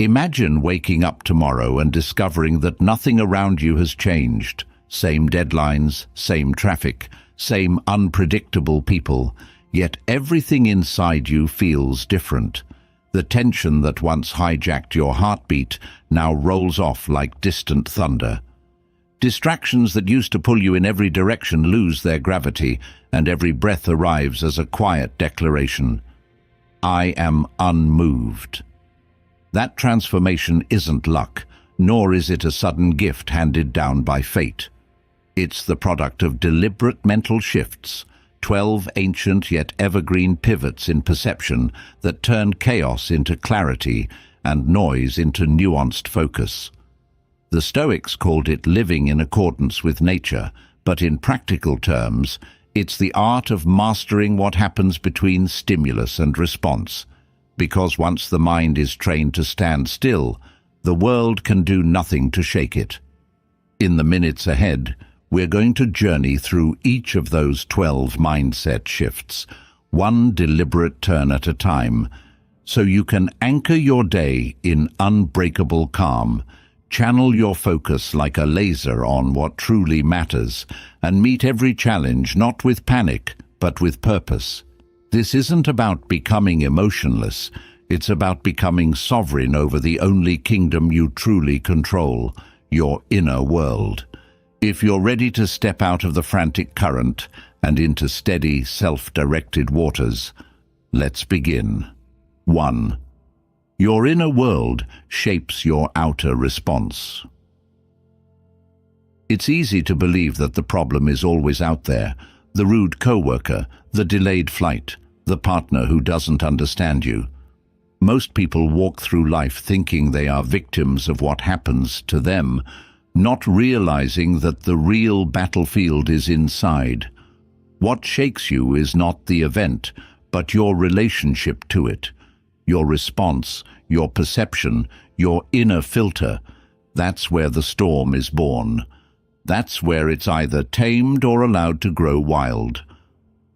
Imagine waking up tomorrow and discovering that nothing around you has changed. Same deadlines, same traffic, same unpredictable people, yet everything inside you feels different. The tension that once hijacked your heartbeat now rolls off like distant thunder. Distractions that used to pull you in every direction lose their gravity, and every breath arrives as a quiet declaration. I am unmoved. That transformation isn't luck, nor is it a sudden gift handed down by fate. It's the product of deliberate mental shifts, 12 ancient yet evergreen pivots in perception that turn chaos into clarity and noise into nuanced focus. The Stoics called it living in accordance with nature, but in practical terms, it's the art of mastering what happens between stimulus and response. Because once the mind is trained to stand still, the world can do nothing to shake it. In the minutes ahead, we're going to journey through each of those 12 mindset shifts, one deliberate turn at a time, so you can anchor your day in unbreakable calm, channel your focus like a laser on what truly matters, and meet every challenge not with panic, but with purpose. This isn't about becoming emotionless, it's about becoming sovereign over the only kingdom you truly control, your inner world. If you're ready to step out of the frantic current and into steady, self-directed waters, let's begin. 1. Your inner world shapes your outer response. It's easy to believe that the problem is always out there, the rude coworker, the delayed flight, the partner who doesn't understand you. Most people walk through life thinking they are victims of what happens to them, not realizing that the real battlefield is inside. What shakes you is not the event, but your relationship to it. Your response, your perception, your inner filter. That's where the storm is born. That's where it's either tamed or allowed to grow wild.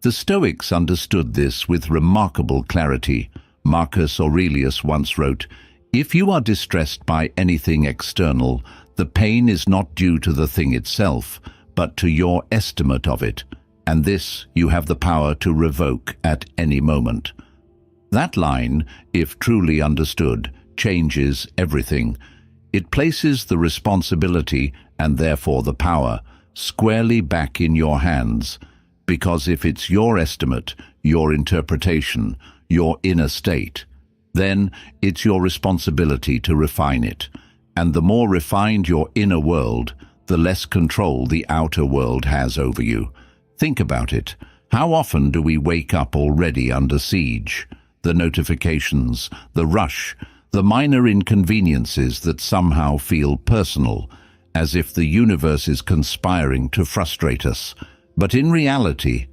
The Stoics understood this with remarkable clarity. Marcus Aurelius once wrote, "If you are distressed by anything external, the pain is not due to the thing itself, but to your estimate of it, and this you have the power to revoke at any moment." That line, if truly understood, changes everything. It places the responsibility, and therefore the power, squarely back in your hands, because if it's your estimate, your interpretation, your inner state, then it's your responsibility to refine it. And the more refined your inner world, the less control the outer world has over you. Think about it. How often do we wake up already under siege? The notifications, the rush, the minor inconveniences that somehow feel personal, as if the universe is conspiring to frustrate us. But in reality,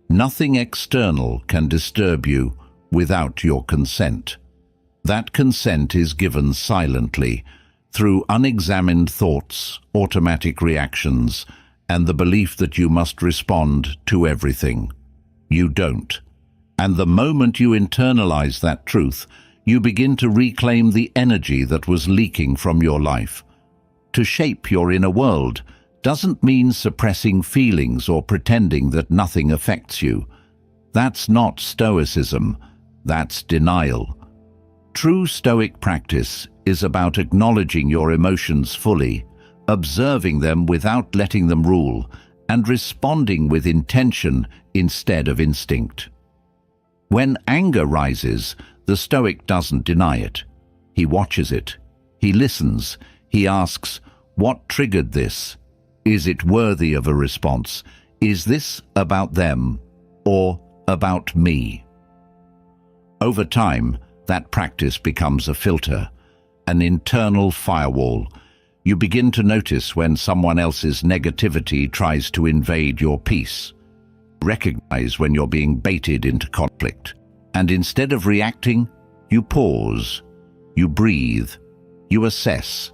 nothing external can disturb you without your consent. That consent is given silently, through unexamined thoughts, automatic reactions, and the belief that you must respond to everything. You don't. And the moment you internalize that truth, you begin to reclaim the energy that was leaking from your life. To shape your inner world doesn't mean suppressing feelings or pretending that nothing affects you. That's not Stoicism, that's denial. True Stoic practice is about acknowledging your emotions fully, observing them without letting them rule, and responding with intention instead of instinct. When anger rises, the Stoic doesn't deny it. He watches it. He listens. He asks, what triggered this? Is it worthy of a response? Is this about them or about me? Over time, that practice becomes a filter, an internal firewall. You begin to notice when someone else's negativity tries to invade your peace. Recognize when you're being baited into conflict. And instead of reacting, you pause, you breathe, you assess.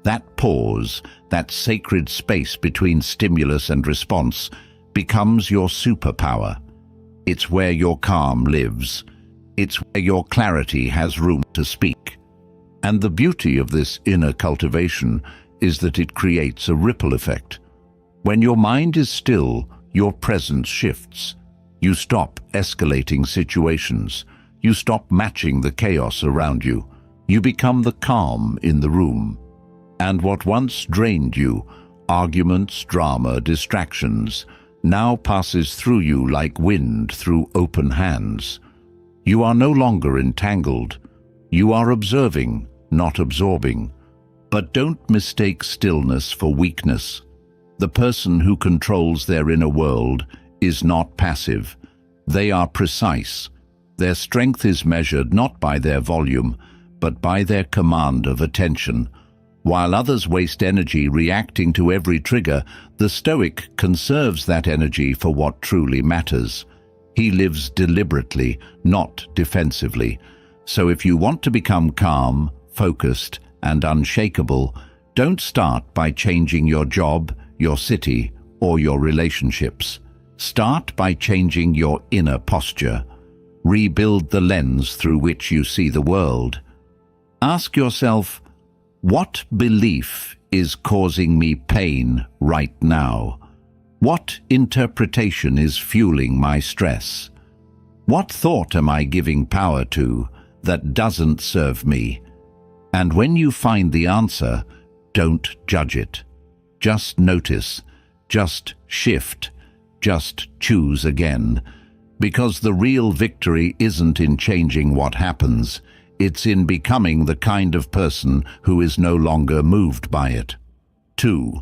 That pause, that sacred space between stimulus and response, becomes your superpower. It's where your calm lives. It's where your clarity has room to speak. And the beauty of this inner cultivation is that it creates a ripple effect. When your mind is still, your presence shifts. You stop escalating situations. You stop matching the chaos around you. You become the calm in the room. And what once drained you, arguments, drama, distractions, now passes through you like wind through open hands. You are no longer entangled. You are observing, not absorbing. But don't mistake stillness for weakness. The person who controls their inner world is not passive. They are precise. Their strength is measured not by their volume, but by their command of attention. While others waste energy reacting to every trigger, the Stoic conserves that energy for what truly matters. He lives deliberately, not defensively. So if you want to become calm, focused, and unshakable, don't start by changing your job, your city, or your relationships. Start by changing your inner posture. Rebuild the lens through which you see the world. Ask yourself, what belief is causing me pain right now? What interpretation is fueling my stress? What thought am I giving power to that doesn't serve me? And when you find the answer, don't judge it. Just notice, just shift, just choose again. Because the real victory isn't in changing what happens, it's in becoming the kind of person who is no longer moved by it. 2.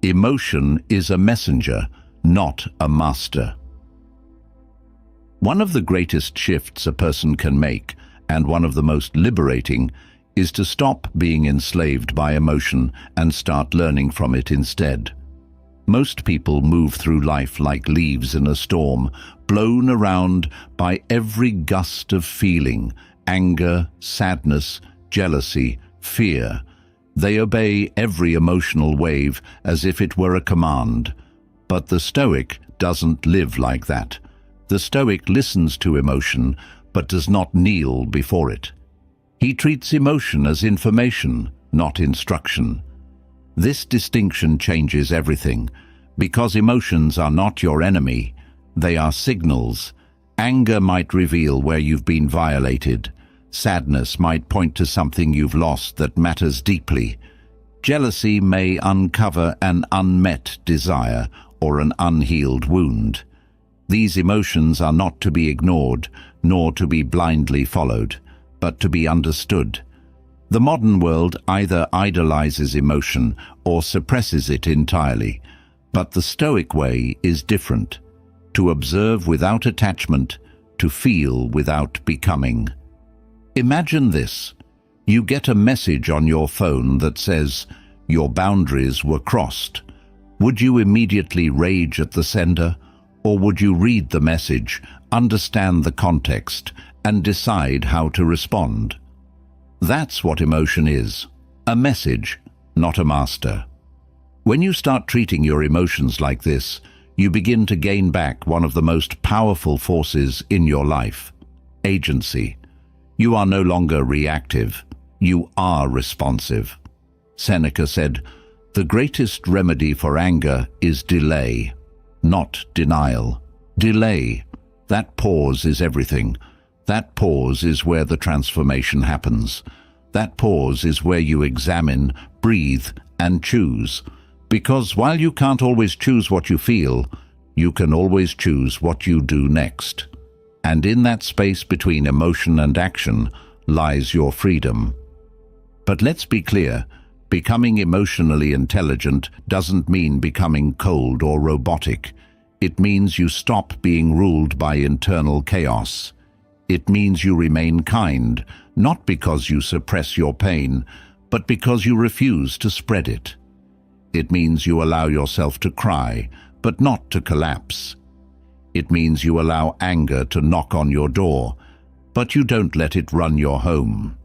Emotion is a messenger, not a master. One of the greatest shifts a person can make, and one of the most liberating, is to stop being enslaved by emotion and start learning from it instead. Most people move through life like leaves in a storm, blown around by every gust of feeling, anger, sadness, jealousy, fear. They obey every emotional wave as if it were a command. But the Stoic doesn't live like that. The Stoic listens to emotion, but does not kneel before it. He treats emotion as information, not instruction. This distinction changes everything, because emotions are not your enemy, they are signals. Anger might reveal where you've been violated. Sadness might point to something you've lost that matters deeply. Jealousy may uncover an unmet desire or an unhealed wound. These emotions are not to be ignored, nor to be blindly followed, but to be understood. The modern world either idolizes emotion or suppresses it entirely, but the Stoic way is different: to observe without attachment, to feel without becoming. Imagine this. You get a message on your phone that says, "Your boundaries were crossed." Would you immediately rage at the sender, or would you read the message, understand the context, and decide how to respond? That's what emotion is, a message, not a master. When you start treating your emotions like this, you begin to gain back one of the most powerful forces in your life: agency. You are no longer reactive, you are responsive. Seneca said, "The greatest remedy for anger is delay, not denial." Delay. That pause is everything. That pause is where the transformation happens. That pause is where you examine, breathe, and choose. Because while you can't always choose what you feel, you can always choose what you do next. And in that space between emotion and action lies your freedom. But let's be clear, becoming emotionally intelligent doesn't mean becoming cold or robotic. It means you stop being ruled by internal chaos. It means you remain kind, not because you suppress your pain, but because you refuse to spread it. It means you allow yourself to cry, but not to collapse. It means you allow anger to knock on your door, but you don't let it run your home.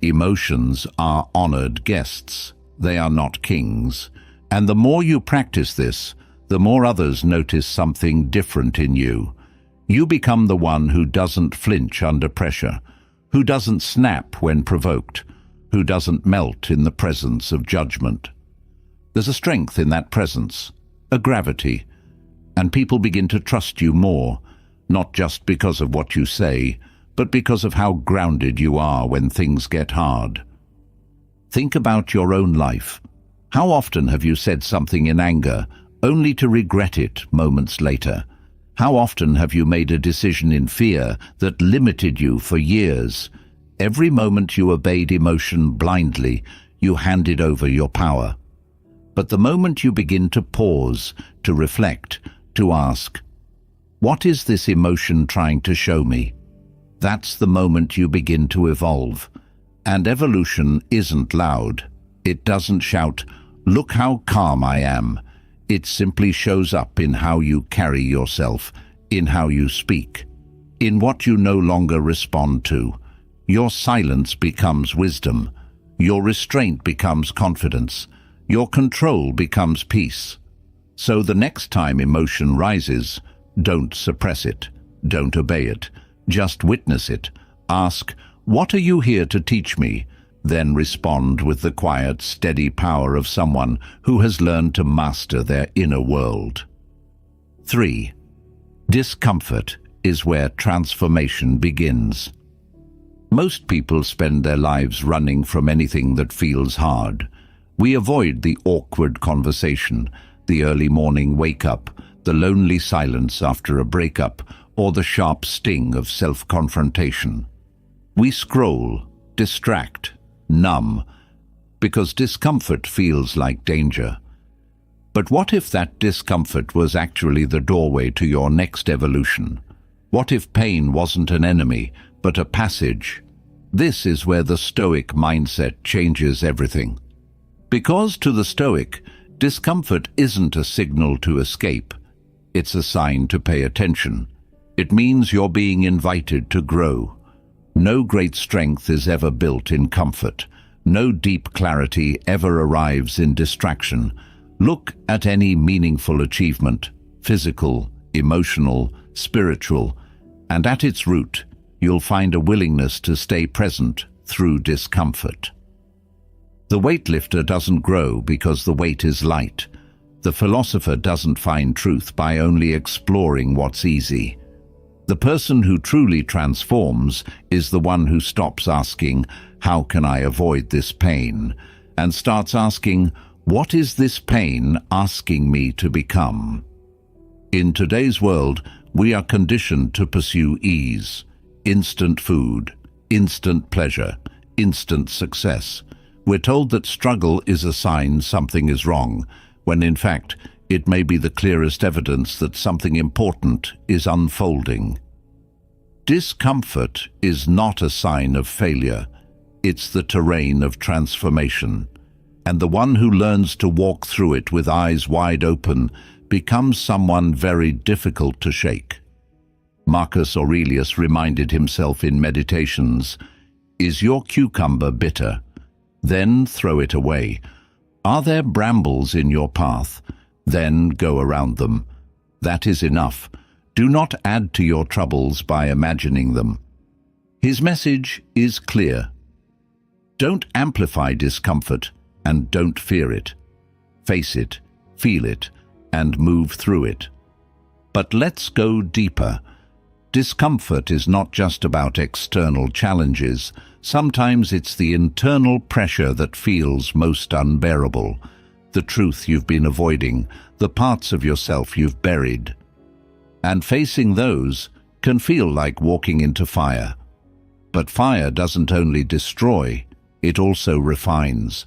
Emotions are honored guests. They are not kings. And the more you practice this, the more others notice something different in you. You become the one who doesn't flinch under pressure, who doesn't snap when provoked, who doesn't melt in the presence of judgment. There's a strength in that presence, a gravity, and people begin to trust you more, not just because of what you say, but because of how grounded you are when things get hard. Think about your own life. How often have you said something in anger, only to regret it moments later? How often have you made a decision in fear that limited you for years? Every moment you obeyed emotion blindly, you handed over your power. But the moment you begin to pause, to reflect, to ask, what is this emotion trying to show me? That's the moment you begin to evolve. And evolution isn't loud. It doesn't shout, "Look how calm I am." It simply shows up in how you carry yourself, in how you speak, in what you no longer respond to. Your silence becomes wisdom. Your restraint becomes confidence. Your control becomes peace. So the next time emotion rises, don't suppress it. Don't obey it. Just witness it. Ask, "What are you here to teach me?" Then respond with the quiet, steady power of someone who has learned to master their inner world. 3. Discomfort is where transformation begins. Most people spend their lives running from anything that feels hard. We avoid the awkward conversation, the early morning wake-up, the lonely silence after a breakup, or the sharp sting of self-confrontation. We scroll, distract, numb, because discomfort feels like danger. But what if that discomfort was actually the doorway to your next evolution? What if pain wasn't an enemy, but a passage? This is where the Stoic mindset changes everything. Because to the Stoic, discomfort isn't a signal to escape. It's a sign to pay attention. It means you're being invited to grow. No great strength is ever built in comfort. No deep clarity ever arrives in distraction. Look at any meaningful achievement, physical, emotional, spiritual, and at its root, you'll find a willingness to stay present through discomfort. The weightlifter doesn't grow because the weight is light. The philosopher doesn't find truth by only exploring what's easy. The person who truly transforms is the one who stops asking, "How can I avoid this pain?" and starts asking, "What is this pain asking me to become?" In today's world, we are conditioned to pursue ease, instant food, instant pleasure, instant success. We're told that struggle is a sign something is wrong, when in fact, it may be the clearest evidence that something important is unfolding. Discomfort is not a sign of failure. It's the terrain of transformation. And the one who learns to walk through it with eyes wide open becomes someone very difficult to shake. Marcus Aurelius reminded himself in Meditations, "Is your cucumber bitter? Then throw it away. Are there brambles in your path? Then go around them. That is enough. Do not add to your troubles by imagining them." His message is clear. Don't amplify discomfort and don't fear it. Face it, feel it, and move through it. But let's go deeper. Discomfort is not just about external challenges. Sometimes it's the internal pressure that feels most unbearable. The truth you've been avoiding, the parts of yourself you've buried. And facing those can feel like walking into fire. But fire doesn't only destroy, it also refines.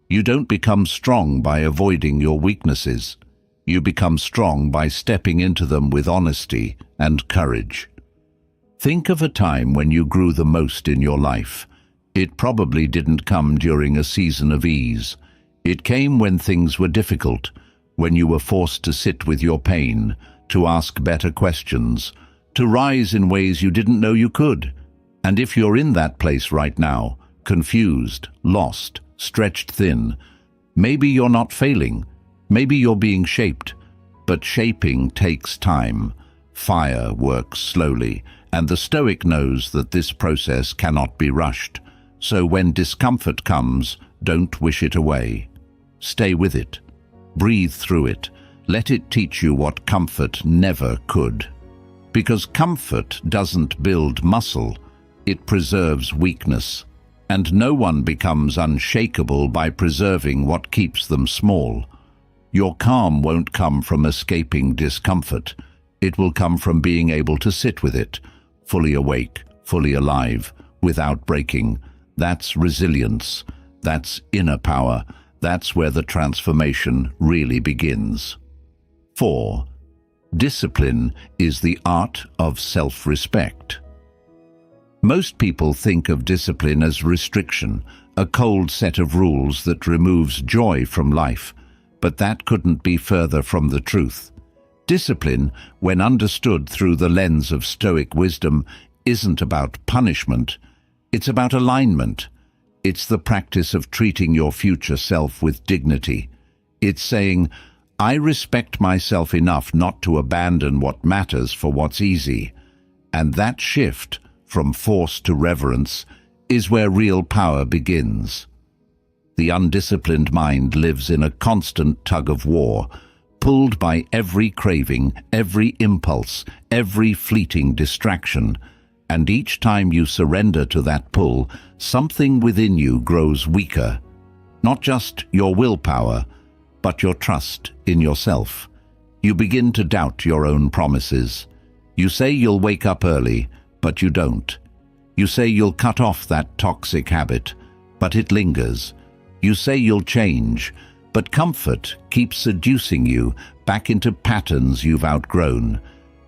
You don't become strong by avoiding your weaknesses. You become strong by stepping into them with honesty and courage. Think of a time when you grew the most in your life. It probably didn't come during a season of ease. It came when things were difficult, when you were forced to sit with your pain, to ask better questions, to rise in ways you didn't know you could. And if you're in that place right now, confused, lost, stretched thin, maybe you're not failing, maybe you're being shaped. But shaping takes time. Fire works slowly, and the Stoic knows that this process cannot be rushed. So when discomfort comes, don't wish it away. Stay with it. Breathe through it. Let it teach you what comfort never could. Because comfort doesn't build muscle, it preserves weakness. And no one becomes unshakable by preserving what keeps them small. Your calm won't come from escaping discomfort. It will come from being able to sit with it, fully awake, fully alive, without breaking. That's resilience. That's inner power. That's where the transformation really begins. 4. Discipline is the art of self-respect. Most people think of discipline as restriction, a cold set of rules that removes joy from life, but that couldn't be further from the truth. Discipline, when understood through the lens of Stoic wisdom, isn't about punishment. It's about alignment. It's the practice of treating your future self with dignity. It's saying, I respect myself enough not to abandon what matters for what's easy. And that shift, from force to reverence, is where real power begins. The undisciplined mind lives in a constant tug-of-war, pulled by every craving, every impulse, every fleeting distraction. And each time you surrender to that pull, something within you grows weaker. Not just your willpower, but your trust in yourself. You begin to doubt your own promises. You say you'll wake up early, but you don't. You say you'll cut off that toxic habit, but it lingers. You say you'll change, but comfort keeps seducing you back into patterns you've outgrown.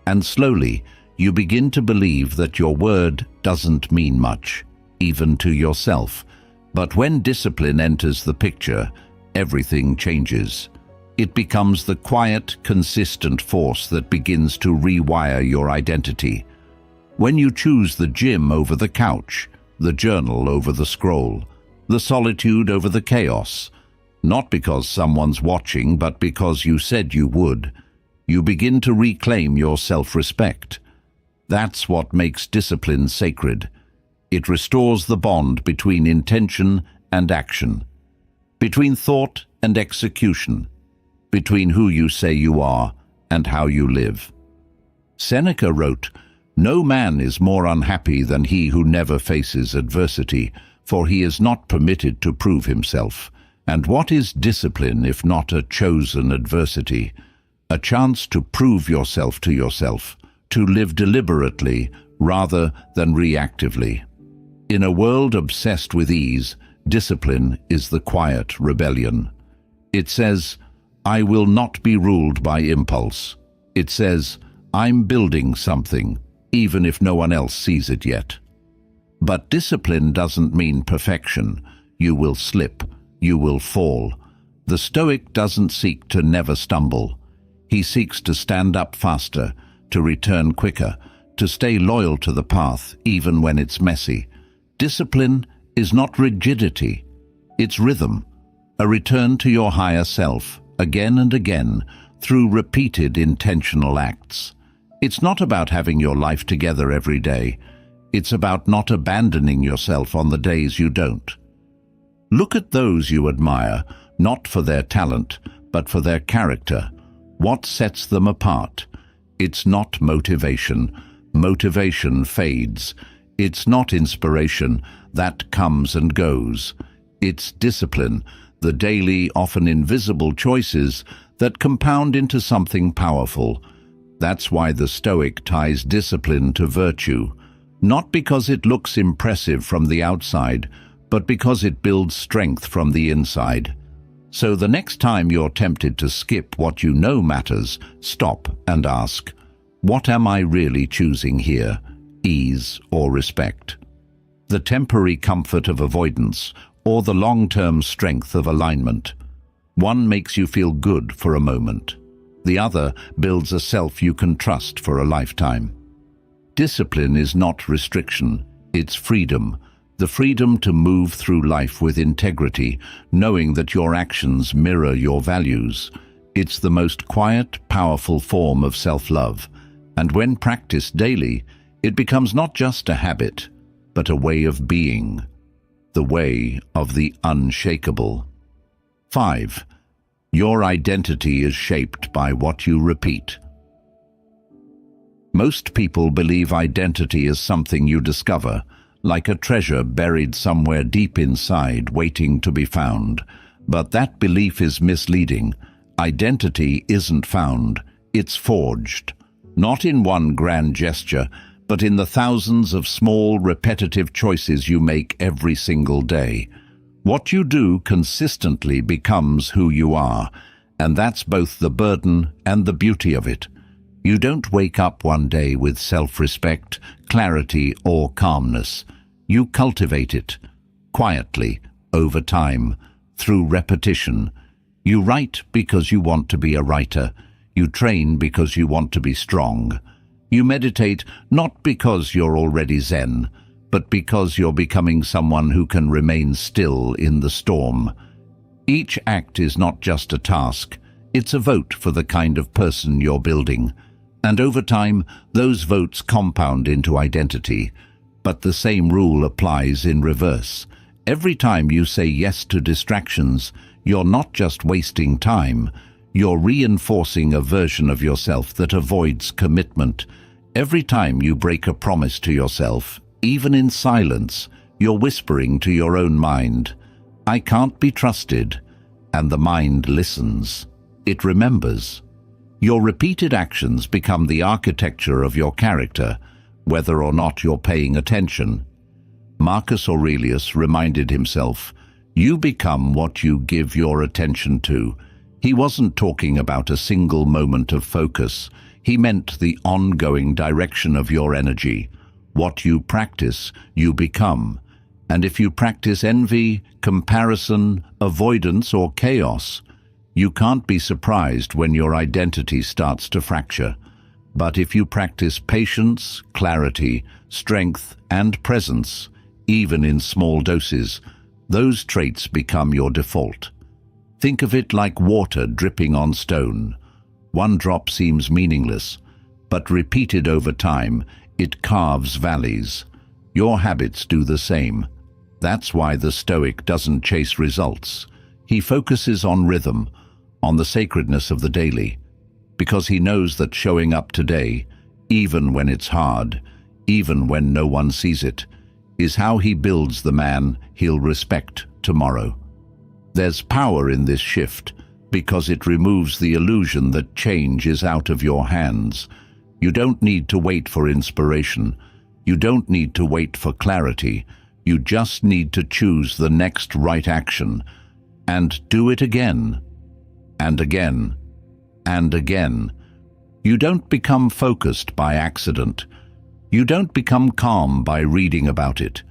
And slowly, you begin to believe that your word doesn't mean much, even to yourself. But when discipline enters the picture, everything changes. It becomes the quiet, consistent force that begins to rewire your identity. When you choose the gym over the couch, the journal over the scroll, the solitude over the chaos, not because someone's watching, but because you said you would, you begin to reclaim your self-respect. That's what makes discipline sacred. It restores the bond between intention and action, between thought and execution, between who you say you are and how you live. Seneca wrote, "No man is more unhappy than he who never faces adversity, for he is not permitted to prove himself." And what is discipline if not a chosen adversity? A chance to prove yourself to yourself, to live deliberately rather than reactively. In a world obsessed with ease, discipline is the quiet rebellion. It says, I will not be ruled by impulse. It says, I'm building something, even if no one else sees it yet. But discipline doesn't mean perfection. You will slip. You will fall. The Stoic doesn't seek to never stumble. He seeks to stand up faster, to return quicker, to stay loyal to the path even when it's messy. Discipline is not rigidity. It's rhythm, a return to your higher self, again and again, through repeated intentional acts. It's not about having your life together every day. It's about not abandoning yourself on the days you don't. Look at those you admire, not for their talent, but for their character. What sets them apart? It's not motivation. Motivation fades. It's not inspiration. That comes and goes. It's discipline, the daily, often invisible choices that compound into something powerful. That's why the Stoic ties discipline to virtue, not because it looks impressive from the outside, but because it builds strength from the inside. So the next time you're tempted to skip what you know matters, stop and ask, what am I really choosing here? Ease or respect? The temporary comfort of avoidance or the long-term strength of alignment? One makes you feel good for a moment. The other builds a self you can trust for a lifetime. Discipline is not restriction, it's freedom. The freedom to move through life with integrity, knowing that your actions mirror your values. It's the most quiet, powerful form of self-love. And when practiced daily, it becomes not just a habit, but a way of being. the way of the unshakable. 5. Your identity is shaped by what you repeat. Most people believe identity is something you discover, like a treasure buried somewhere deep inside, waiting to be found. But that belief is misleading. Identity isn't found, it's forged. Not in one grand gesture, but in the thousands of small, repetitive choices you make every single day. What you do consistently becomes who you are, and that's both the burden and the beauty of it. You don't wake up one day with self-respect, clarity, or calmness. You cultivate it, quietly, over time, through repetition. You write because you want to be a writer. You train because you want to be strong. You meditate not because you're already Zen, but because you're becoming someone who can remain still in the storm. Each act is not just a task, it's a vote for the kind of person you're building. And over time, those votes compound into identity. But the same rule applies in reverse. Every time you say yes to distractions, you're not just wasting time, you're reinforcing a version of yourself that avoids commitment. Every time you break a promise to yourself, even in silence, you're whispering to your own mind, "I can't be trusted," and the mind listens. It remembers. Your repeated actions become the architecture of your character, whether or not you're paying attention. Marcus Aurelius reminded himself, "You become what you give your attention to." He wasn't talking about a single moment of focus. He meant the ongoing direction of your energy. What you practice, you become. And if you practice envy, comparison, avoidance, or chaos, you can't be surprised when your identity starts to fracture. But if you practice patience, clarity, strength, and presence, even in small doses, those traits become your default. Think of it like water dripping on stone. One drop seems meaningless, but repeated over time, it carves valleys. Your habits do the same. That's why the Stoic doesn't chase results. He focuses on rhythm, on the sacredness of the daily, because he knows that showing up today, even when it's hard, even when no one sees it, is how he builds the man he'll respect tomorrow. There's power in this shift because it removes the illusion that change is out of your hands. You don't need to wait for inspiration. You don't need to wait for clarity. You just need to choose the next right action and do it again and again and again. You don't become focused by accident. You don't become calm by reading about it.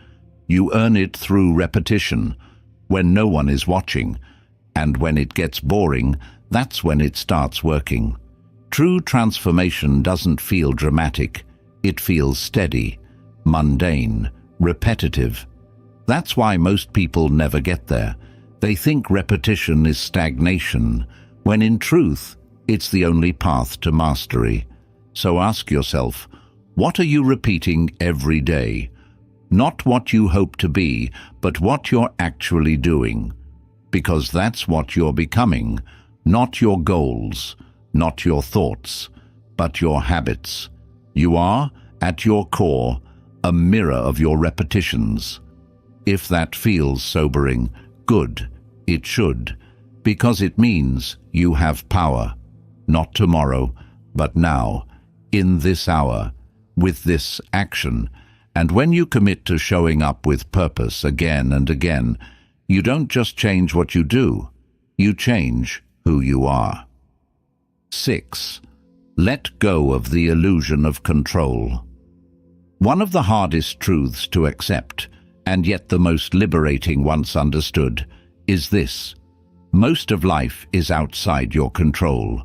You earn it through repetition, when no one is watching, and when it gets boring, that's when it starts working. True transformation doesn't feel dramatic. It feels steady, mundane, repetitive. That's why most people never get there. They think repetition is stagnation, when in truth, it's the only path to mastery. So ask yourself, what are you repeating every day? Not what you hope to be, but what you're actually doing. Because that's what you're becoming, not your goals, not your thoughts, but your habits. You are, at your core, a mirror of your repetitions. If that feels sobering, good, it should, because it means you have power, not tomorrow, but now, in this hour, with this action. And when you commit to showing up with purpose again and again, you don't just change what you do, you change who you are. 6. Let go of the illusion of control. One of the hardest truths to accept, and yet the most liberating once understood, is this: most of life is outside your control.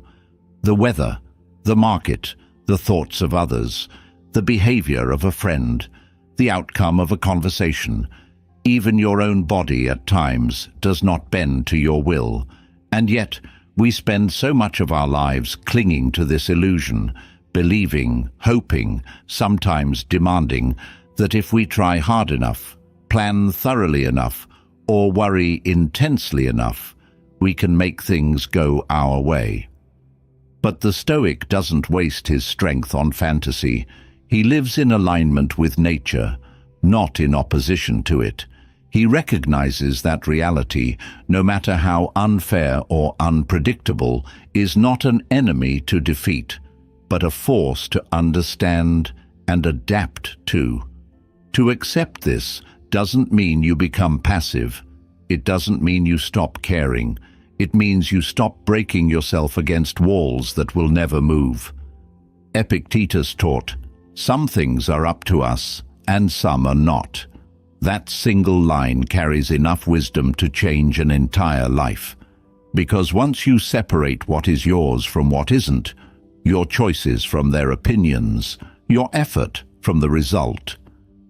The weather, the market, the thoughts of others, the behavior of a friend, the outcome of a conversation, even your own body at times does not bend to your will. And yet, we spend so much of our lives clinging to this illusion, believing, hoping, sometimes demanding, that if we try hard enough, plan thoroughly enough, or worry intensely enough, we can make things go our way. But the Stoic doesn't waste his strength on fantasy. He lives in alignment with nature, not in opposition to it. He recognizes that reality, no matter how unfair or unpredictable, is not an enemy to defeat, but a force to understand and adapt to. To accept this doesn't mean you become passive. It doesn't mean you stop caring. It means you stop breaking yourself against walls that will never move. Epictetus taught, "Some things are up to us, and some are not." That single line carries enough wisdom to change an entire life. Because once you separate what is yours from what isn't, your choices from their opinions, your effort from the result,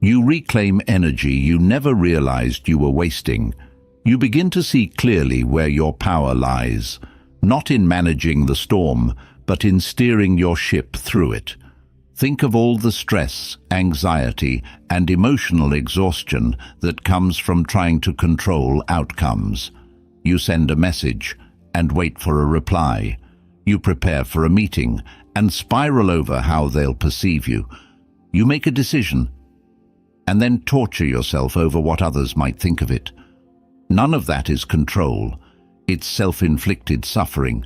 you reclaim energy you never realized you were wasting. You begin to see clearly where your power lies, not in managing the storm, but in steering your ship through it. Think of all the stress, anxiety, and emotional exhaustion that comes from trying to control outcomes. You send a message and wait for a reply. You prepare for a meeting and spiral over how they'll perceive you. You make a decision and then torture yourself over what others might think of it. None of that is control. It's self-inflicted suffering.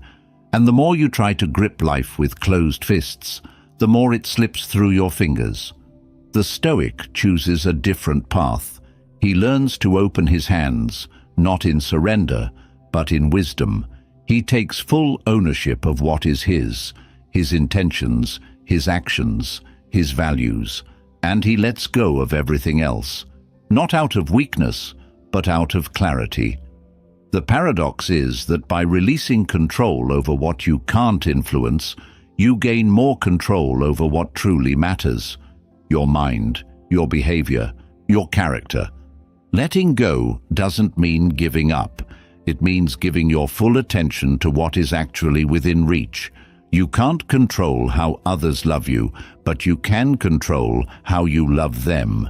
And the more you try to grip life with closed fists, the more it slips through your fingers. The Stoic chooses a different path. He learns to open his hands, not in surrender, but in wisdom. He takes full ownership of what is his intentions, his actions, his values, and he lets go of everything else, not out of weakness, but out of clarity. The paradox is that by releasing control over what you can't influence, you gain more control over what truly matters: your mind, your behavior, your character. Letting go doesn't mean giving up. It means giving your full attention to what is actually within reach. You can't control how others love you, but you can control how you love them.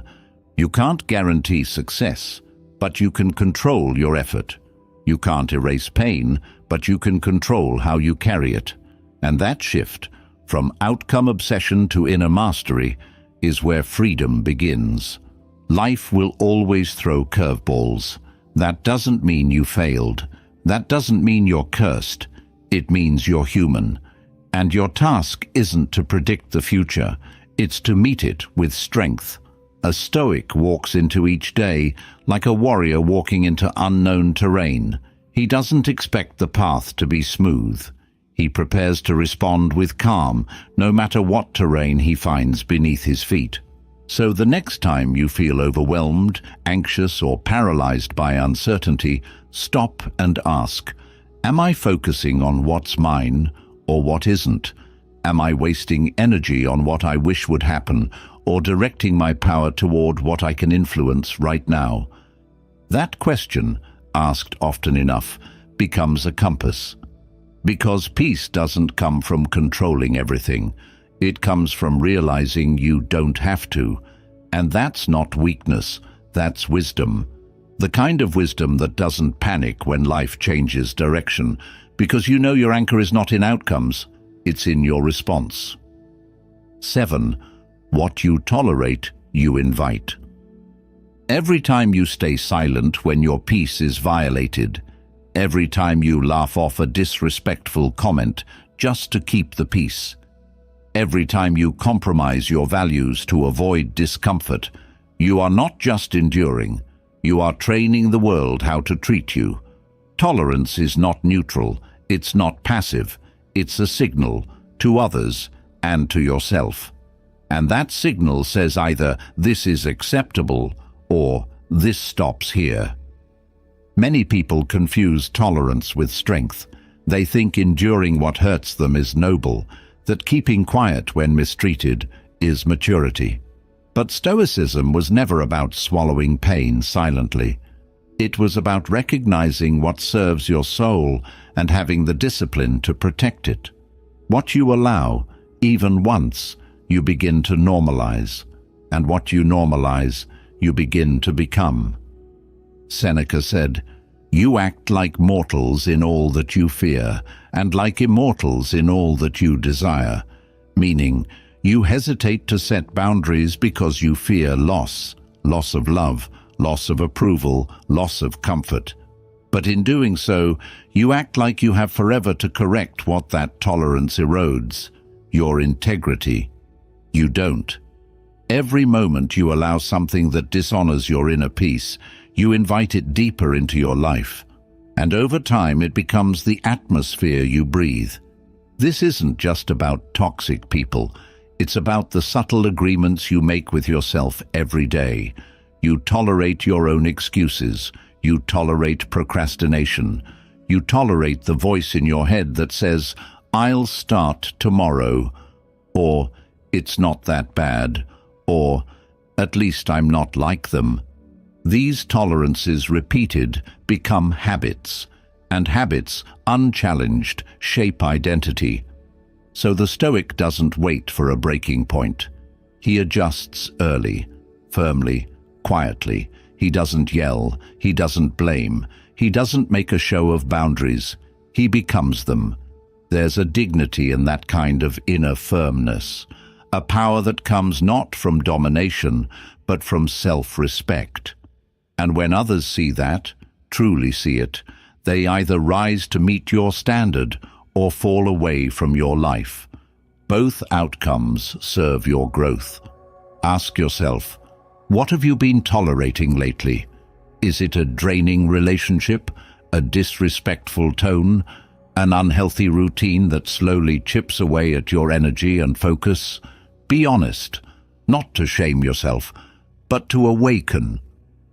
You can't guarantee success, but you can control your effort. You can't erase pain, but you can control how you carry it. And that shift, from outcome obsession to inner mastery, is where freedom begins. Life will always throw curveballs. That doesn't mean you failed. That doesn't mean you're cursed. It means you're human. And your task isn't to predict the future. It's to meet it with strength. A Stoic walks into each day like a warrior walking into unknown terrain. He doesn't expect the path to be smooth. He prepares to respond with calm, no matter what terrain he finds beneath his feet. So the next time you feel overwhelmed, anxious, or paralyzed by uncertainty, stop and ask, am I focusing on what's mine or what isn't? Am I wasting energy on what I wish would happen, or directing my power toward what I can influence right now? That question, asked often enough, becomes a compass. Because peace doesn't come from controlling everything. It comes from realizing you don't have to. And that's not weakness, that's wisdom. The kind of wisdom that doesn't panic when life changes direction, because you know your anchor is not in outcomes, it's in your response. 7. What you tolerate, you invite. Every time you stay silent when your peace is violated, every time you laugh off a disrespectful comment just to keep the peace, every time you compromise your values to avoid discomfort, you are not just enduring, you are training the world how to treat you. Tolerance is not neutral, it's not passive, it's a signal to others and to yourself. And that signal says either this is acceptable or this stops here. Many people confuse tolerance with strength. They think enduring what hurts them is noble, that keeping quiet when mistreated is maturity. But Stoicism was never about swallowing pain silently. It was about recognizing what serves your soul and having the discipline to protect it. What you allow, even once, you begin to normalize. And what you normalize, you begin to become. Seneca said, "You act like mortals in all that you fear, and like immortals in all that you desire," meaning you hesitate to set boundaries because you fear loss of love, loss of approval, loss of comfort. But in doing so, you act like you have forever to correct what that tolerance erodes, your integrity. You don't. Every moment you allow something that dishonors your inner peace, you invite it deeper into your life. And over time, it becomes the atmosphere you breathe. This isn't just about toxic people. It's about the subtle agreements you make with yourself every day. You tolerate your own excuses. You tolerate procrastination. You tolerate the voice in your head that says, "I'll start tomorrow," or "It's not that bad," or "At least I'm not like them." These tolerances repeated become habits, and habits, unchallenged, shape identity. So the Stoic doesn't wait for a breaking point. He adjusts early, firmly, quietly. He doesn't yell, he doesn't blame, he doesn't make a show of boundaries. He becomes them. There's a dignity in that kind of inner firmness, a power that comes not from domination, but from self-respect. And when others see that, truly see it, they either rise to meet your standard or fall away from your life. Both outcomes serve your growth. Ask yourself, what have you been tolerating lately? Is it a draining relationship, a disrespectful tone, an unhealthy routine that slowly chips away at your energy and focus? Be honest, not to shame yourself, but to awaken.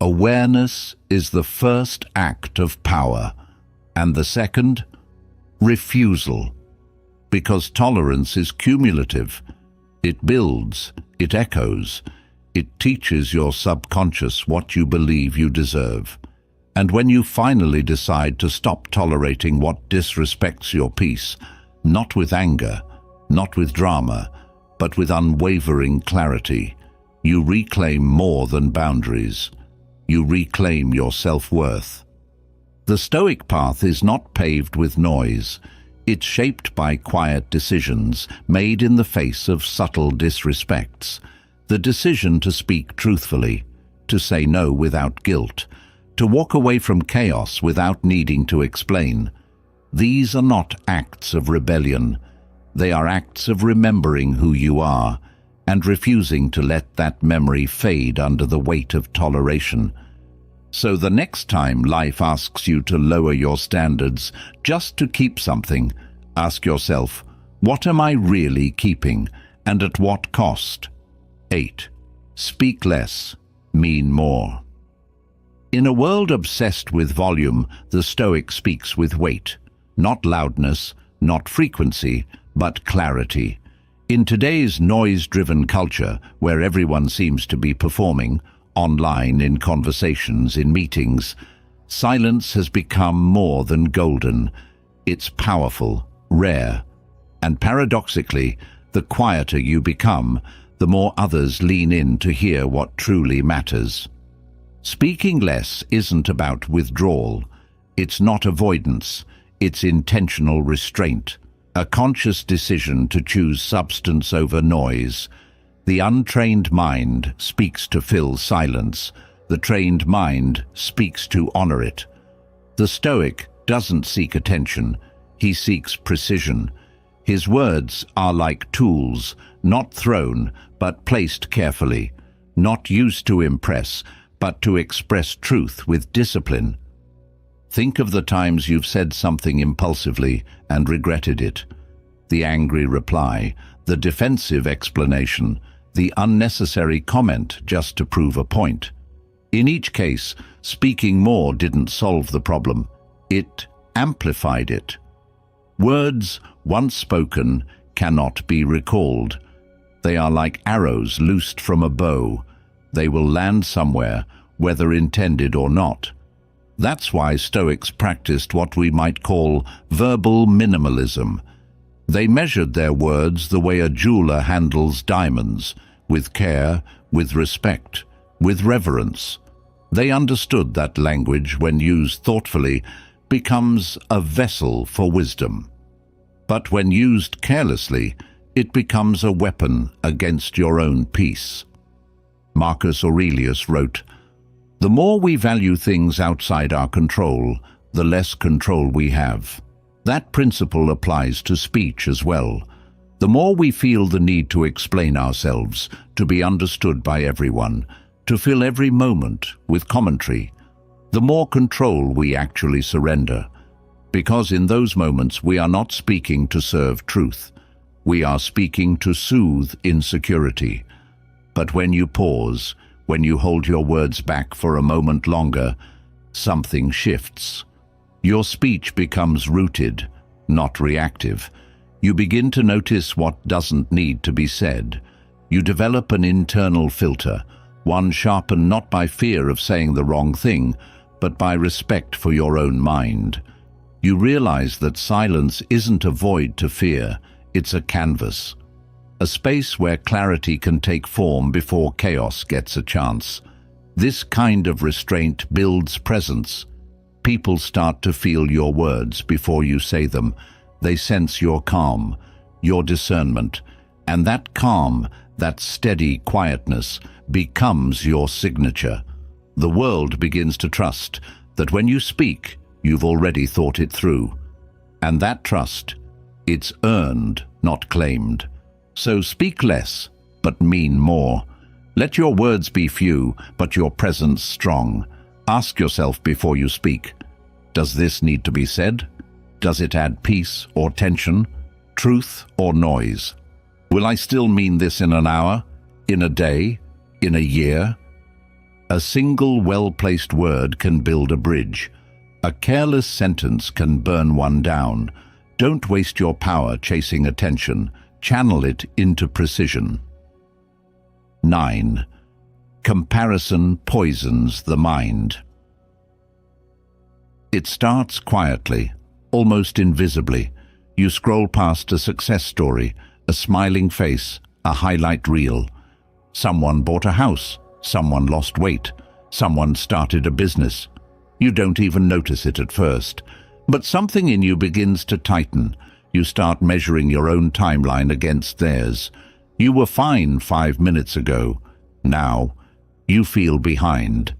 Awareness is the first act of power, and the second, refusal. Because tolerance is cumulative. It builds, it echoes, it teaches your subconscious what you believe you deserve. And when you finally decide to stop tolerating what disrespects your peace, not with anger, not with drama, but with unwavering clarity, you reclaim more than boundaries. You reclaim your self-worth. The Stoic path is not paved with noise. It's shaped by quiet decisions made in the face of subtle disrespects. The decision to speak truthfully, to say no without guilt, to walk away from chaos without needing to explain. These are not acts of rebellion. They are acts of remembering who you are and refusing to let that memory fade under the weight of toleration. So the next time life asks you to lower your standards just to keep something, ask yourself, what am I really keeping, and at what cost? 8. Speak less, mean more. In a world obsessed with volume, the Stoic speaks with weight, not loudness, not frequency, but clarity. In today's noise-driven culture, where everyone seems to be performing, online, in conversations, in meetings, silence has become more than golden. It's powerful, rare, and paradoxically, the quieter you become, the more others lean in to hear what truly matters. Speaking less isn't about withdrawal. It's not avoidance. It's intentional restraint, a conscious decision to choose substance over noise. The untrained mind speaks to fill silence. The trained mind speaks to honor it. The Stoic doesn't seek attention. He seeks precision. His words are like tools, not thrown, but placed carefully, not used to impress, but to express truth with discipline. Think of the times you've said something impulsively and regretted it. The angry reply, the defensive explanation, the unnecessary comment just to prove a point. In each case, speaking more didn't solve the problem. It amplified it. Words, once spoken, cannot be recalled. They are like arrows loosed from a bow. They will land somewhere, whether intended or not. That's why Stoics practiced what we might call verbal minimalism. They measured their words the way a jeweler handles diamonds, with care, with respect, with reverence. They understood that language, when used thoughtfully, becomes a vessel for wisdom. But when used carelessly, it becomes a weapon against your own peace. Marcus Aurelius wrote, "The more we value things outside our control, the less control we have." That principle applies to speech as well. The more we feel the need to explain ourselves, to be understood by everyone, to fill every moment with commentary, the more control we actually surrender. Because in those moments we are not speaking to serve truth. We are speaking to soothe insecurity. But when you pause, when you hold your words back for a moment longer, something shifts. Your speech becomes rooted, not reactive. You begin to notice what doesn't need to be said. You develop an internal filter, one sharpened not by fear of saying the wrong thing, but by respect for your own mind. You realize that silence isn't a void to fear, it's a canvas. A space where clarity can take form before chaos gets a chance. This kind of restraint builds presence. People start to feel your words before you say them. They sense your calm, your discernment, and that calm, that steady quietness, becomes your signature. The world begins to trust that when you speak, you've already thought it through. And that trust, it's earned, not claimed. So speak less, but mean more. Let your words be few, but your presence strong. Ask yourself before you speak, does this need to be said? Does it add peace or tension, truth or noise? Will I still mean this in an hour, in a day, in a year? A single well-placed word can build a bridge. A careless sentence can burn one down. Don't waste your power chasing attention. Channel it into precision. 9. Comparison poisons the mind. It starts quietly, almost invisibly. You scroll past a success story, a smiling face, a highlight reel. Someone bought a house, someone lost weight, someone started a business. You don't even notice it at first, but something in you begins to tighten. You start measuring your own timeline against theirs. You were fine 5 minutes ago. Now, you feel behind.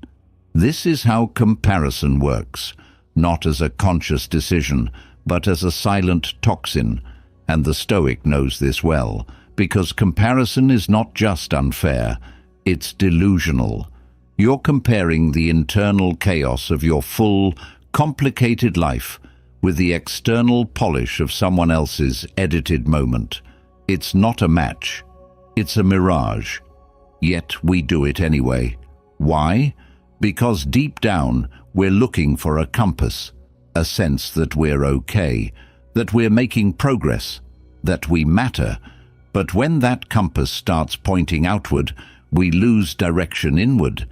This is how comparison works, not as a conscious decision, but as a silent toxin. And the Stoic knows this well, because comparison is not just unfair, it's delusional. You're comparing the internal chaos of your full, complicated life with the external polish of someone else's edited moment. It's not a match. It's a mirage. Yet we do it anyway. Why? Because deep down, we're looking for a compass, a sense that we're okay, that we're making progress, that we matter. But when that compass starts pointing outward, we lose direction inward.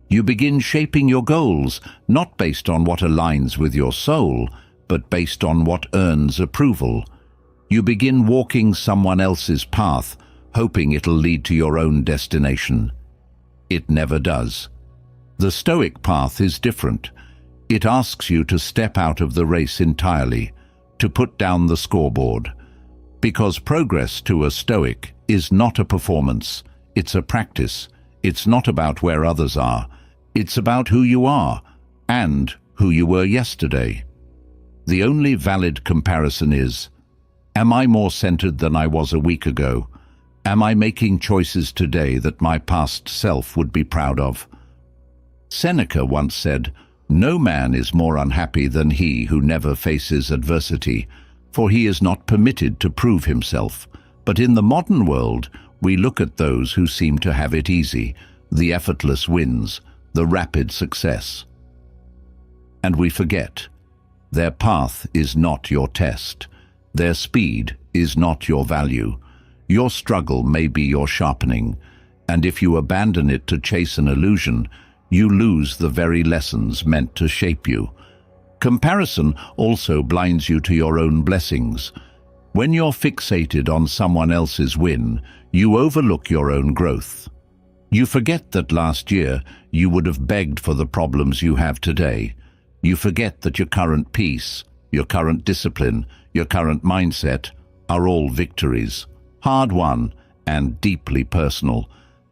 You begin shaping your goals, not based on what aligns with your soul, but based on what earns approval. You begin walking someone else's path, hoping it'll lead to your own destination. It never does. The Stoic path is different. It asks you to step out of the race entirely, to put down the scoreboard. Because progress to a Stoic is not a performance, it's a practice. It's not about where others are. It's about who you are, and who you were yesterday. The only valid comparison is, am I more centered than I was a week ago? Am I making choices today that my past self would be proud of? Seneca once said, "No man is more unhappy than he who never faces adversity, for he is not permitted to prove himself." But in the modern world, we look at those who seem to have it easy, the effortless wins, the rapid success. And we forget, their path is not your test. Their speed is not your value. Your struggle may be your sharpening, and if you abandon it to chase an illusion, you lose the very lessons meant to shape you. Comparison also blinds you to your own blessings. When you're fixated on someone else's win, you overlook your own growth. You forget that last year you would have begged for the problems you have today. You forget that your current peace, your current discipline, your current mindset are all victories, hard-won and deeply personal.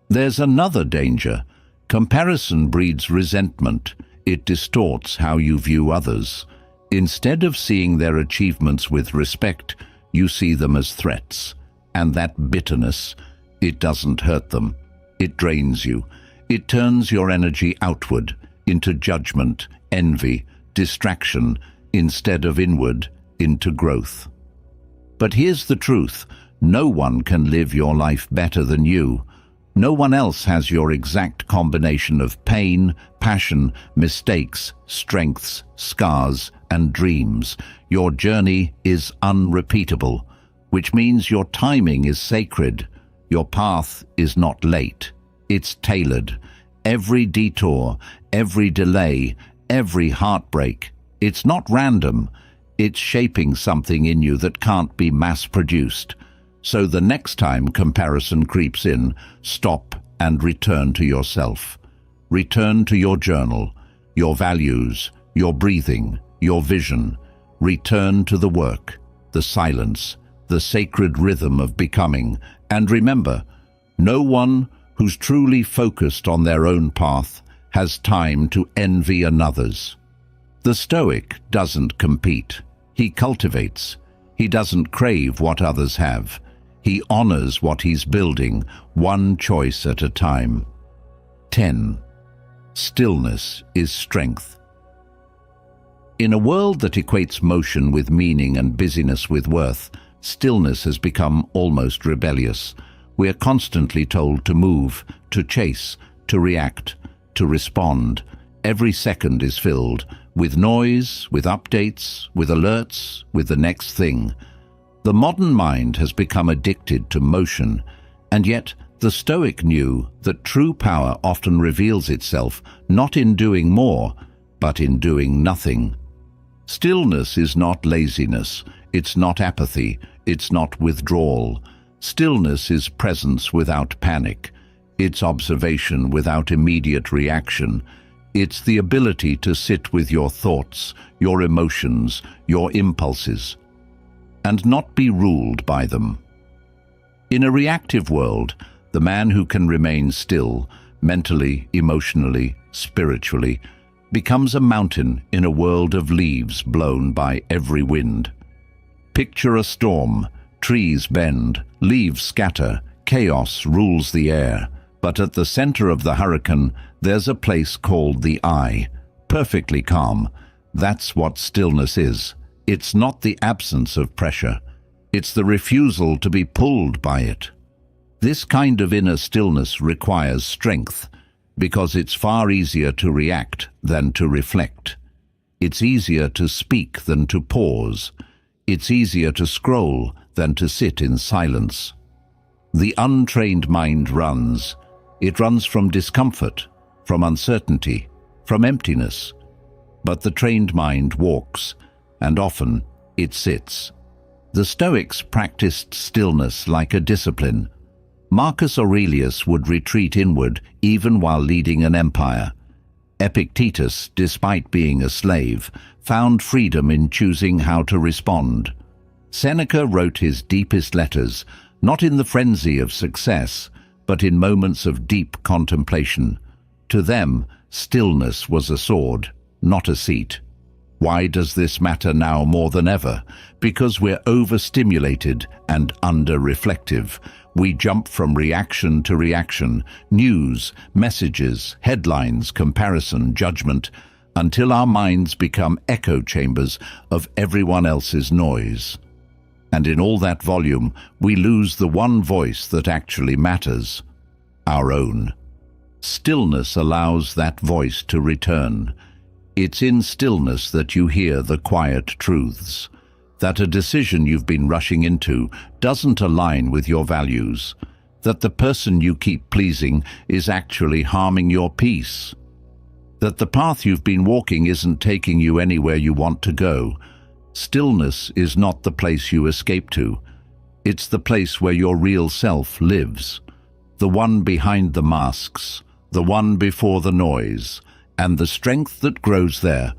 There's another danger. Comparison breeds resentment. It distorts how you view others. Instead of seeing their achievements with respect, you see them as threats. And that bitterness, it doesn't hurt them. It drains you. It turns your energy outward, into judgment, envy, distraction, instead of inward, into growth. But here's the truth. No one can live your life better than you. No one else has your exact combination of pain, passion, mistakes, strengths, scars, and dreams. Your journey is unrepeatable, which means your timing is sacred. Your path is not late. It's tailored. Every detour, every delay, every heartbreak, it's not random. It's shaping something in you that can't be mass-produced. So the next time comparison creeps in, stop and return to yourself. Return to your journal, your values, your breathing, your vision. Return to the work, the silence, the sacred rhythm of becoming. And remember, no one who's truly focused on their own path has time to envy another's. The Stoic doesn't compete. He cultivates. He doesn't crave what others have. He honors what he's building, one choice at a time. 10. Stillness is strength. In a world that equates motion with meaning and busyness with worth, stillness has become almost rebellious. We are constantly told to move, to chase, to react, to respond. Every second is filled with noise, with updates, with alerts, with the next thing. The modern mind has become addicted to motion, and yet the Stoic knew that true power often reveals itself not in doing more, but in doing nothing. Stillness is not laziness, it's not apathy, it's not withdrawal. Stillness is presence without panic. It's observation without immediate reaction. It's the ability to sit with your thoughts, your emotions, your impulses, and not be ruled by them. In a reactive world, the man who can remain still, mentally, emotionally, spiritually, becomes a mountain in a world of leaves blown by every wind. Picture a storm. Trees bend, leaves scatter, chaos rules the air. But at the center of the hurricane, there's a place called the eye, perfectly calm. That's what stillness is. It's not the absence of pressure. It's the refusal to be pulled by it. This kind of inner stillness requires strength, because it's far easier to react than to reflect. It's easier to speak than to pause. It's easier to scroll than to sit in silence. The untrained mind runs. It runs from discomfort, from uncertainty, from emptiness. But the trained mind walks, and often it sits. The Stoics practiced stillness like a discipline. Marcus Aurelius would retreat inward even while leading an empire. Epictetus, despite being a slave, found freedom in choosing how to respond. Seneca wrote his deepest letters, not in the frenzy of success, but in moments of deep contemplation. To them, stillness was a sword, not a seat. Why does this matter now more than ever? Because we're overstimulated and under-reflective. We jump from reaction to reaction, news, messages, headlines, comparison, judgment, until our minds become echo chambers of everyone else's noise. And in all that volume, we lose the one voice that actually matters, our own. Stillness allows that voice to return. It's in stillness that you hear the quiet truths, that a decision you've been rushing into doesn't align with your values, that the person you keep pleasing is actually harming your peace, that the path you've been walking isn't taking you anywhere you want to go. Stillness is not the place you escape to. It's the place where your real self lives. the one behind the masks, the one before the noise, and the strength that grows there,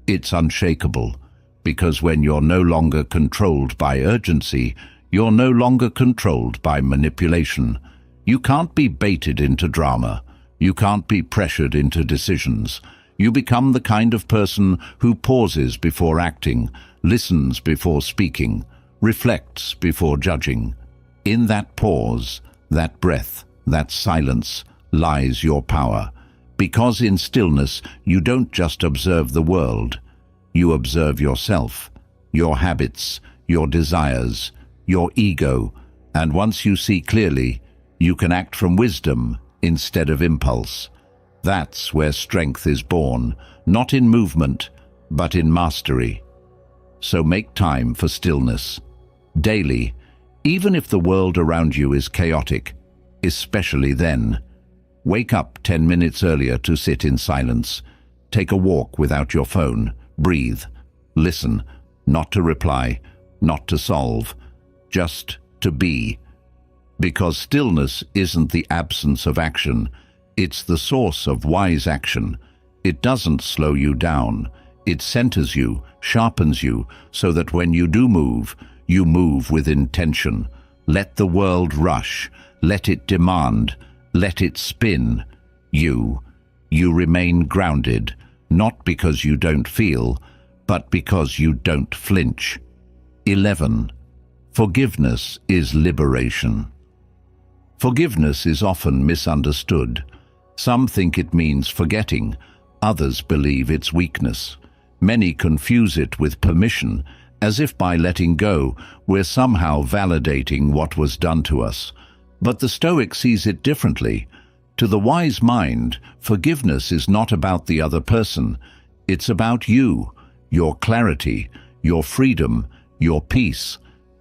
it's unshakable, because when you're no longer controlled by urgency, you're no longer controlled by manipulation. You can't be baited into drama. You can't be pressured into decisions. You become the kind of person who pauses before acting, listens before speaking, reflects before judging. In that pause, that breath, that silence, lies your power. Because in stillness, you don't just observe the world. You observe yourself, your habits, your desires, your ego, and once you see clearly, you can act from wisdom instead of impulse. That's where strength is born, not in movement, but in mastery. So make time for stillness. Daily, even if the world around you is chaotic, especially then. Wake up 10 minutes earlier to sit in silence. Take a walk without your phone. Breathe. Listen. Not to reply, not to solve, just to be. Because stillness isn't the absence of action, it's the source of wise action. It doesn't slow you down. It centers you, sharpens you, so that when you do move, you move with intention. Let the world rush. Let it demand. Let it spin. You remain grounded, not because you don't feel, but because you don't flinch. 11. Forgiveness is liberation. Forgiveness is often misunderstood. Some think it means forgetting. Others believe it's weakness. Many confuse it with permission, as if by letting go, we're somehow validating what was done to us. But the Stoic sees it differently. To the wise mind, forgiveness is not about the other person. It's about you, your clarity, your freedom, your peace.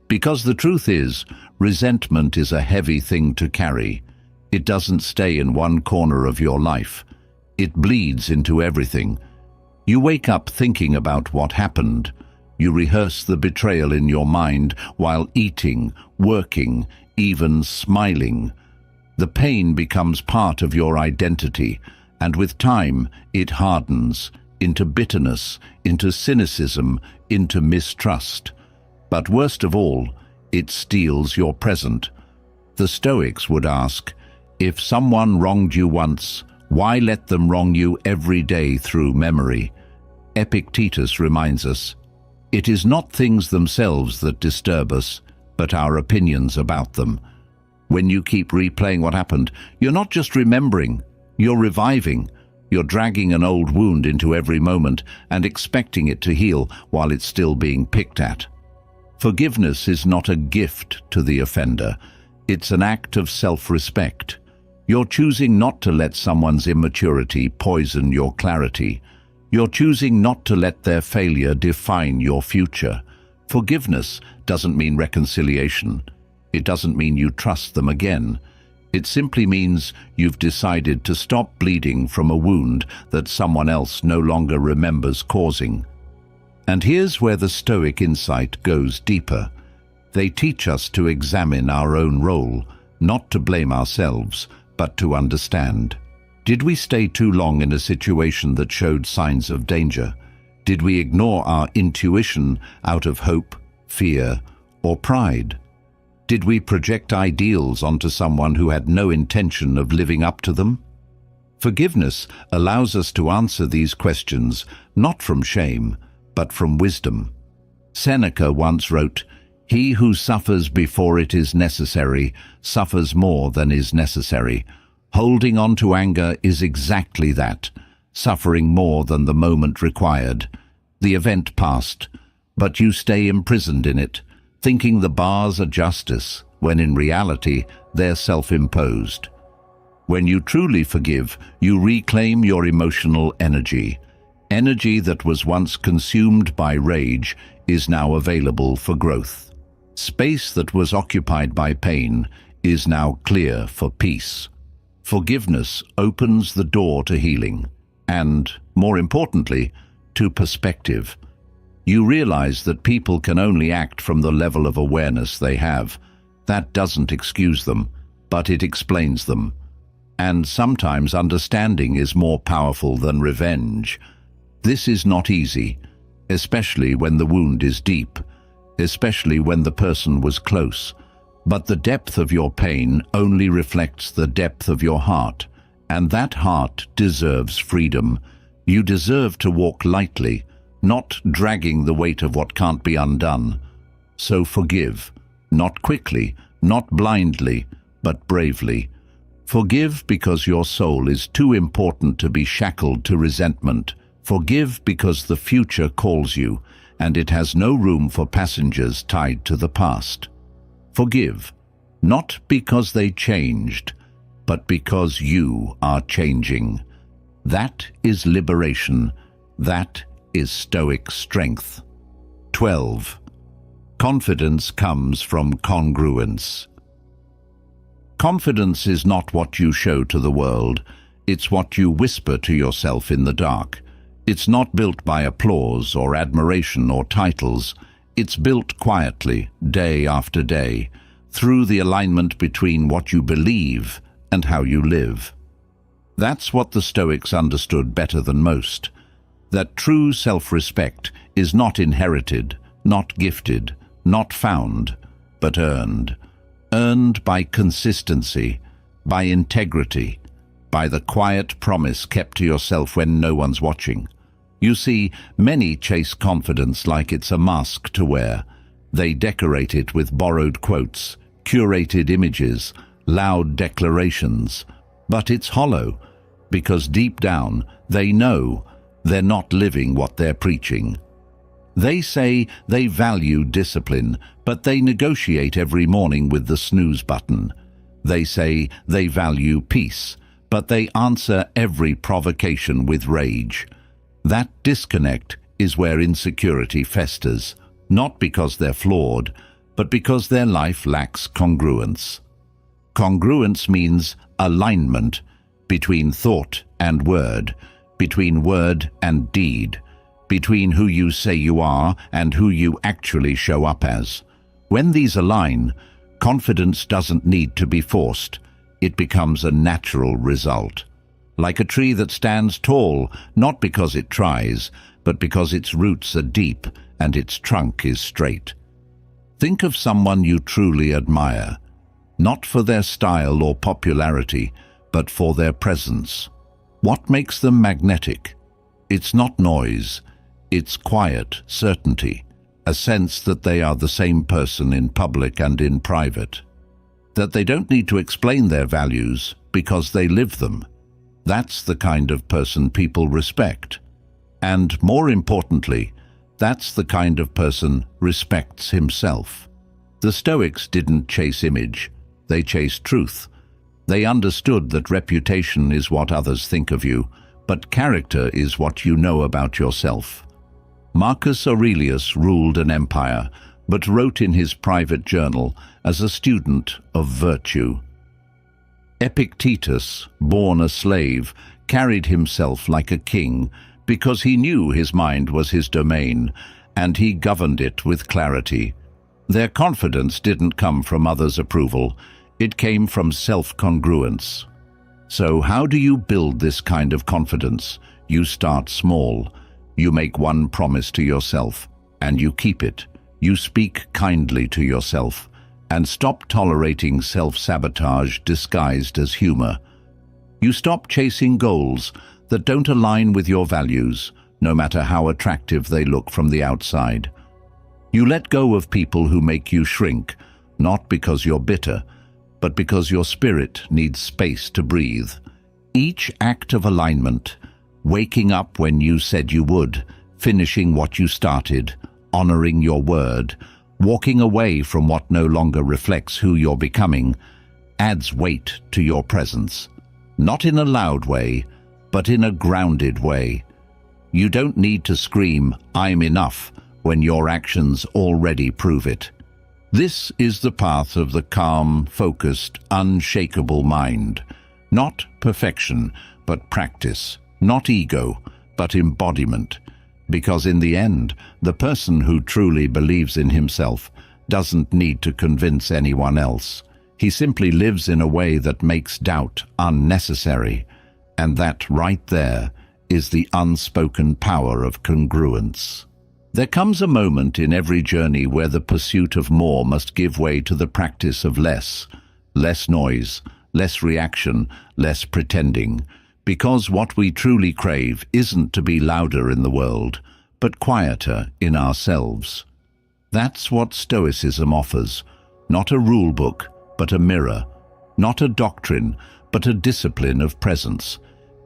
Because the truth is, resentment is a heavy thing to carry. It doesn't stay in one corner of your life. It bleeds into everything. You wake up thinking about what happened. You rehearse the betrayal in your mind while eating, working, even smiling. The pain becomes part of your identity, and with time it hardens into bitterness, into cynicism, into mistrust. But worst of all, it steals your present. The Stoics would ask, if someone wronged you once, why let them wrong you every day through memory? Epictetus reminds us, it is not things themselves that disturb us, but our opinions about them. When you keep replaying what happened, you're not just remembering, you're reviving. You're dragging an old wound into every moment and expecting it to heal while it's still being picked at. Forgiveness is not a gift to the offender. It's an act of self-respect. You're choosing not to let someone's immaturity poison your clarity. You're choosing not to let their failure define your future. Forgiveness doesn't mean reconciliation. It doesn't mean you trust them again. It simply means you've decided to stop bleeding from a wound that someone else no longer remembers causing. And here's where the Stoic insight goes deeper. They teach us to examine our own role, not to blame ourselves, but to understand. Did we stay too long in a situation that showed signs of danger? Did we ignore our intuition out of hope, fear, or pride? Did we project ideals onto someone who had no intention of living up to them? Forgiveness allows us to answer these questions not from shame, but from wisdom. Seneca once wrote, "He who suffers before it is necessary suffers more than is necessary." Holding on to anger is exactly that, suffering more than the moment required. The event passed, but you stay imprisoned in it, thinking the bars are justice, when in reality they're self-imposed. When you truly forgive, you reclaim your emotional energy. Energy that was once consumed by rage is now available for growth. Space that was occupied by pain is now clear for peace. Forgiveness opens the door to healing and, more importantly, to perspective. You realize that people can only act from the level of awareness they have. That doesn't excuse them, but it explains them. And sometimes understanding is more powerful than revenge. This is not easy, especially when the wound is deep, especially when the person was close. But the depth of your pain only reflects the depth of your heart, and that heart deserves freedom. You deserve to walk lightly, not dragging the weight of what can't be undone. So forgive, not quickly, not blindly, but bravely. Forgive because your soul is too important to be shackled to resentment. Forgive because the future calls you, and it has no room for passengers tied to the past. Forgive, not because they changed, but because you are changing. That is liberation. That is Stoic strength. 12. Confidence comes from congruence. Confidence is not what you show to the world. It's what you whisper to yourself in the dark. It's not built by applause or admiration or titles. It's built quietly, day after day, through the alignment between what you believe and how you live. That's what the Stoics understood better than most. That true self-respect is not inherited, not gifted, not found, but earned. Earned by consistency, by integrity, by the quiet promise kept to yourself when no one's watching. You see, many chase confidence like it's a mask to wear. They decorate it with borrowed quotes, curated images, loud declarations. But it's hollow, because deep down they know they're not living what they're preaching. They say they value discipline, but they negotiate every morning with the snooze button. They say they value peace, but they answer every provocation with rage. That disconnect is where insecurity festers, not because they're flawed, but because their life lacks congruence. Congruence means alignment between thought and word, between word and deed, between who you say you are and who you actually show up as. When these align, confidence doesn't need to be forced. It becomes a natural result. Like a tree that stands tall, not because it tries, but because its roots are deep and its trunk is straight. Think of someone you truly admire, not for their style or popularity, but for their presence. What makes them magnetic? It's not noise. It's quiet certainty, a sense that they are the same person in public and in private, that they don't need to explain their values because they live them. That's the kind of person people respect. And more importantly, that's the kind of person respects himself. The Stoics didn't chase image, they chased truth. They understood that reputation is what others think of you, but character is what you know about yourself. Marcus Aurelius ruled an empire, but wrote in his private journal as a student of virtue. Epictetus, born a slave, carried himself like a king because he knew his mind was his domain, and he governed it with clarity. Their confidence didn't come from others' approval, it came from self-congruence. So how do you build this kind of confidence? You start small. You make one promise to yourself, and you keep it. You speak kindly to yourself, and stop tolerating self-sabotage disguised as humor. You stop chasing goals that don't align with your values, no matter how attractive they look from the outside. You let go of people who make you shrink, not because you're bitter, but because your spirit needs space to breathe. Each act of alignment, waking up when you said you would, finishing what you started, honoring your word, walking away from what no longer reflects who you're becoming, adds weight to your presence. Not in a loud way, but in a grounded way. You don't need to scream, "I'm enough," when your actions already prove it. This is the path of the calm, focused, unshakable mind. Not perfection, but practice. Not ego, but embodiment. Because in the end, the person who truly believes in himself doesn't need to convince anyone else. He simply lives in a way that makes doubt unnecessary, and that right there is the unspoken power of congruence. There comes a moment in every journey where the pursuit of more must give way to the practice of less. Less noise, less reaction, less pretending, because what we truly crave isn't to be louder in the world, but quieter in ourselves. That's what Stoicism offers, not a rule book, but a mirror, not a doctrine, but a discipline of presence.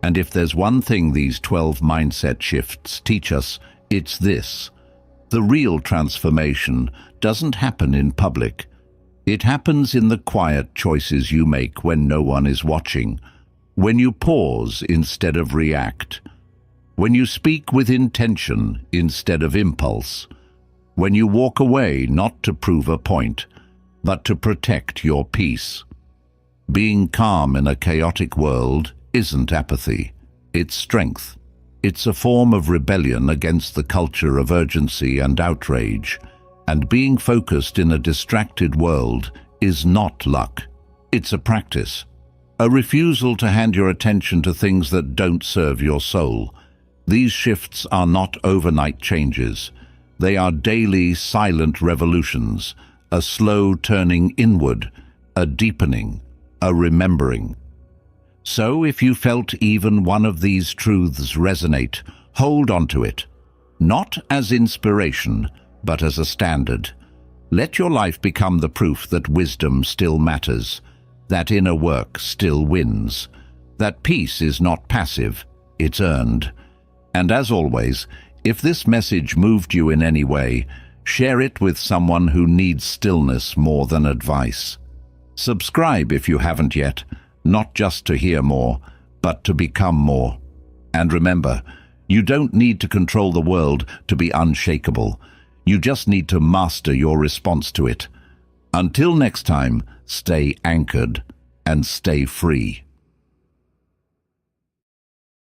And if there's one thing these 12 mindset shifts teach us, it's this. The real transformation doesn't happen in public. It happens in the quiet choices you make when no one is watching, when you pause instead of react, when you speak with intention instead of impulse, when you walk away not to prove a point, but to protect your peace. Being calm in a chaotic world isn't apathy, it's strength. It's a form of rebellion against the culture of urgency and outrage. And being focused in a distracted world is not luck. It's a practice. A refusal to hand your attention to things that don't serve your soul. These shifts are not overnight changes. They are daily, silent revolutions, a slow turning inward, a deepening, a remembering. So if you felt even one of these truths resonate, hold on to it. Not as inspiration, but as a standard. Let your life become the proof that wisdom still matters, that inner work still wins, that peace is not passive, it's earned. And as always, if this message moved you in any way, share it with someone who needs stillness more than advice. Subscribe if you haven't yet, not just to hear more, but to become more. And remember, you don't need to control the world to be unshakable. You just need to master your response to it. Until next time, stay anchored and stay free.